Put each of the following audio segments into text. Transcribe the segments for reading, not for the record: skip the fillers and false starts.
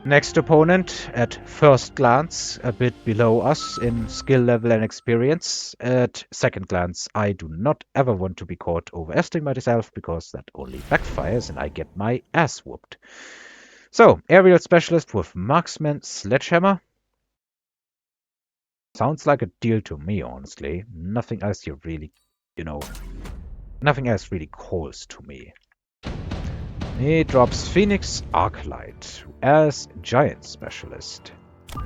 Next opponent, at first glance, a bit below us in skill level and experience. At second glance, I do not ever want to be caught overestimating myself because that only backfires and I get my ass whooped. So, aerial specialist with marksman sledgehammer. Sounds like a deal to me, honestly. Nothing else here really, nothing else really calls to me. He drops Phoenix Arclight as Giant Specialist. I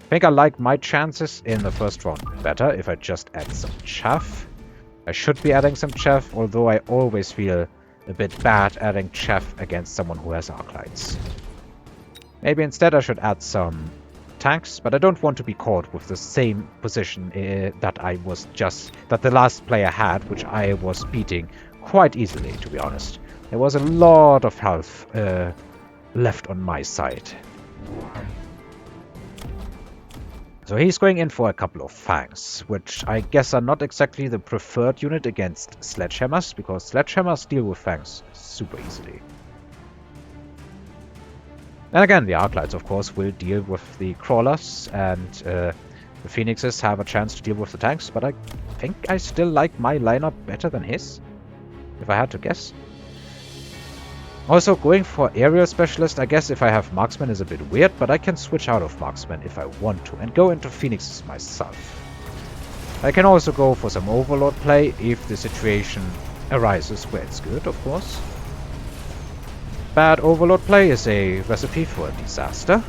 think I like my chances in the first round better if I just add some chaff. I should be adding some chaff, although I always feel a bit bad adding chaff against someone who has Arclights. Maybe instead I should add some tanks, but I don't want to be caught with the same position that the last player had, which I was beating quite easily, to be honest. There was a lot of health left on my side. So he's going in for a couple of fangs, which I guess are not exactly the preferred unit against sledgehammers, because sledgehammers deal with fangs super easily. And again, the Arclights, of course, will deal with the crawlers, and the Phoenixes have a chance to deal with the tanks, but I think I still like my lineup better than his, if I had to guess. Also, going for aerial specialist, I guess if I have marksman is a bit weird, but I can switch out of marksman if I want to, and go into Phoenixes myself. I can also go for some overlord play if the situation arises where it's good, of course. Bad overlord play is a recipe for a disaster.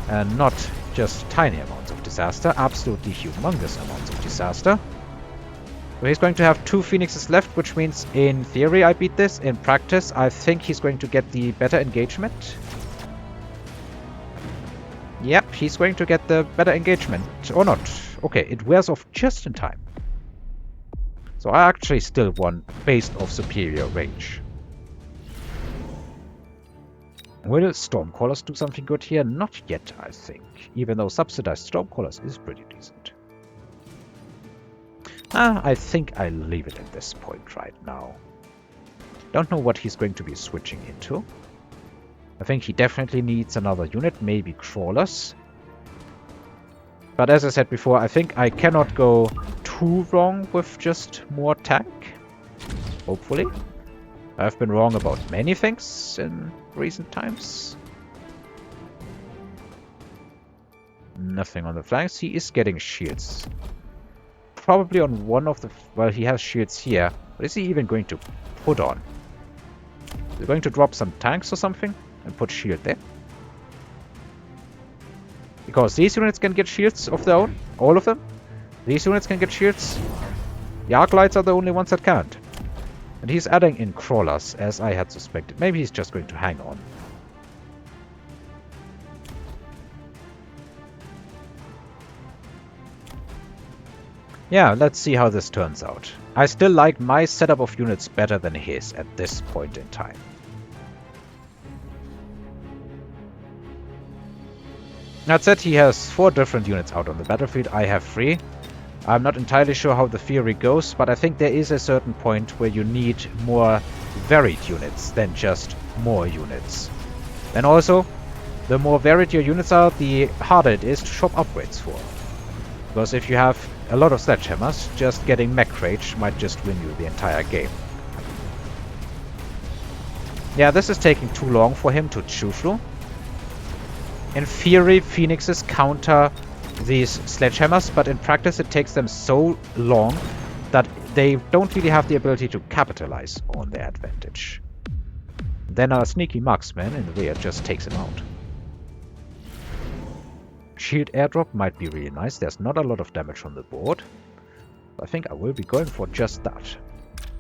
And not just tiny amounts of disaster, absolutely humongous amounts of disaster. So he's going to have 2 Phoenixes left, which means in theory I beat this. In practice, I think he's going to get the better engagement. Yep, he's going to get the better engagement. Or not. Okay, it wears off just in time. So I actually still won based off superior range. Will Stormcallers do something good here? Not yet, I think. Even though subsidized Stormcallers is pretty decent. I think I'll leave it at this point right now. Don't know what he's going to be switching into. I think he definitely needs another unit, maybe crawlers. But as I said before, I think I cannot go too wrong with just more tank. Hopefully. I've been wrong about many things in recent times. Nothing on the flanks. He is getting shields. Probably on one of the... Well, he has shields here. What is he even going to put on? Is he going to drop some tanks or something? And put shield there? Because these units can get shields of their own. All of them. These units can get shields. The Arclights are the only ones that can't. And he's adding in crawlers, as I had suspected. Maybe he's just going to hang on. Yeah, let's see how this turns out. I still like my setup of units better than his at this point in time. That said, he has 4 different units out on the battlefield. I have 3. I'm not entirely sure how the theory goes, but I think there is a certain point where you need more varied units than just more units. And also, the more varied your units are, the harder it is to shop upgrades for. Because if you have a lot of sledgehammers, just getting mech rage might just win you the entire game. Yeah, this is taking too long for him to chew through. In theory, Phoenixes counter these sledgehammers, but in practice it takes them so long that they don't really have the ability to capitalize on their advantage. Then a sneaky marksman in the rear just takes him out. Shield airdrop might be really nice. There's not a lot of damage on the board. I think I will be going for just that.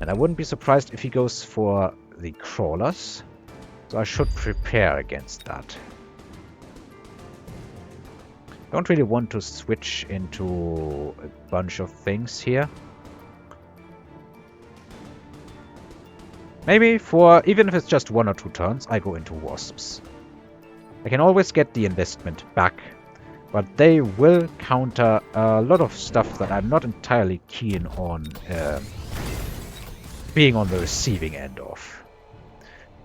And I wouldn't be surprised if he goes for the crawlers. So I should prepare against that. Don't really want to switch into a bunch of things here. Maybe for, even if it's just 1 or 2 turns, I go into wasps. I can always get the investment back, but they will counter a lot of stuff that I'm not entirely keen on being on the receiving end of.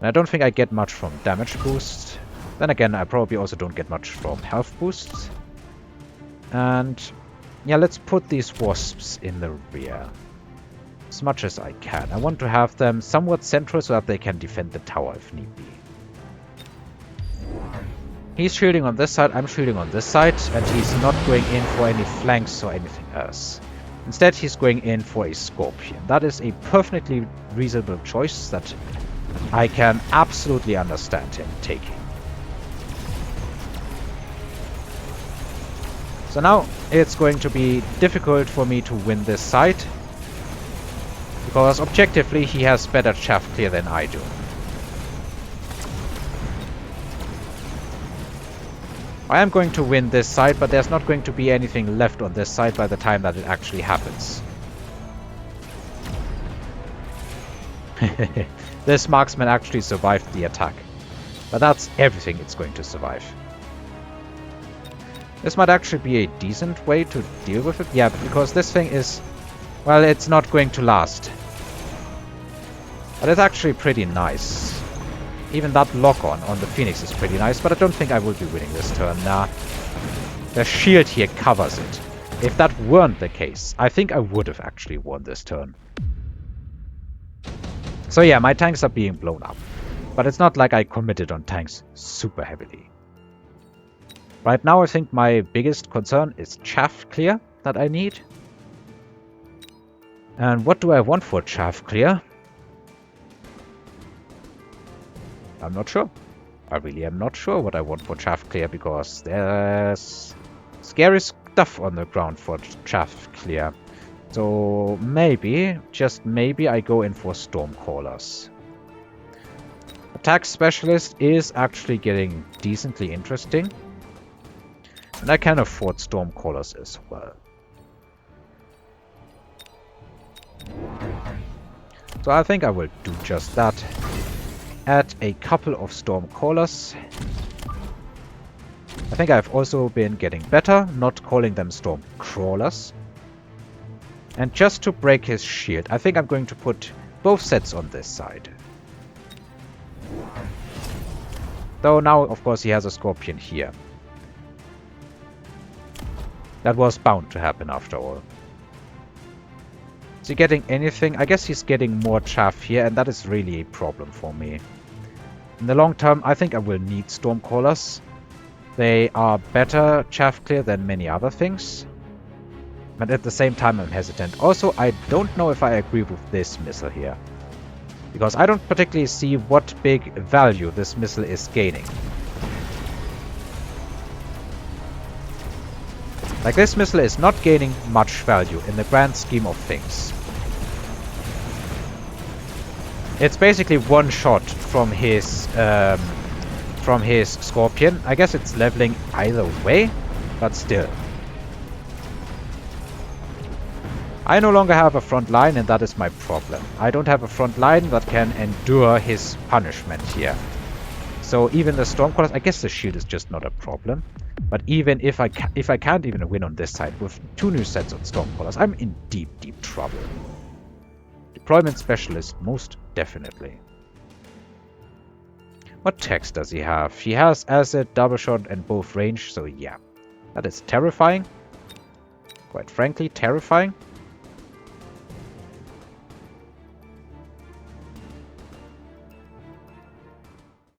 And I don't think I get much from damage boost. Then again, I probably also don't get much from health boosts. And yeah, let's put these wasps in the rear. As much as I can. I want to have them somewhat central so that they can defend the tower if need be. He's shielding on this side, I'm shielding on this side, and he's not going in for any flanks or anything else. Instead, he's going in for a Scorpion. That is a perfectly reasonable choice that I can absolutely understand him taking. So now it's going to be difficult for me to win this side, because objectively he has better chaff clear than I do. I am going to win this side, but there's not going to be anything left on this side by the time that it actually happens. This marksman actually survived the attack. But that's everything it's going to survive. This might actually be a decent way to deal with it. Yeah, because this thing is... well, it's not going to last. But it's actually pretty nice. Even that lock-on on the Phoenix is pretty nice, but I don't think I will be winning this turn. Nah. The shield here covers it. If that weren't the case, I think I would have actually won this turn. So yeah, my tanks are being blown up. But it's not like I committed on tanks super heavily. Right now I think my biggest concern is chaff clear that I need. And what do I want for chaff clear? I'm not sure. I really am not sure what I want for chaff clear, because there's scary stuff on the ground for chaff clear. So maybe, just maybe, I go in for Stormcallers. Attack Specialist is actually getting decently interesting. And I can afford Stormcallers as well. So I think I will do just that. Add a couple of Stormcallers. I think I've also been getting better, not calling them Stormcrawlers. And just to break his shield, I think I'm going to put both sets on this side. Though now, of course, he has a Scorpion here. That was bound to happen after all. Is he getting anything? I guess he's getting more chaff here, and that is really a problem for me. In the long term, I think I will need Stormcallers. They are better chaff clear than many other things. But at the same time, I'm hesitant. Also, I don't know if I agree with this missile here. Because I don't particularly see what big value this missile is gaining. Like, this missile is not gaining much value in the grand scheme of things. It's basically one shot from his Scorpion. I guess it's leveling either way, but still. I no longer have a front line, and that is my problem. I don't have a front line that can endure his punishment here. So even the Stormcallers, I guess the shield is just not a problem. But even if I can't even win on this side with 2 new sets of Stormcallers, I'm in deep, deep trouble. Deployment Specialist, most definitely. What text does he have? He has Acid, Double Shot, and both range, so yeah. That is terrifying. Quite frankly, terrifying.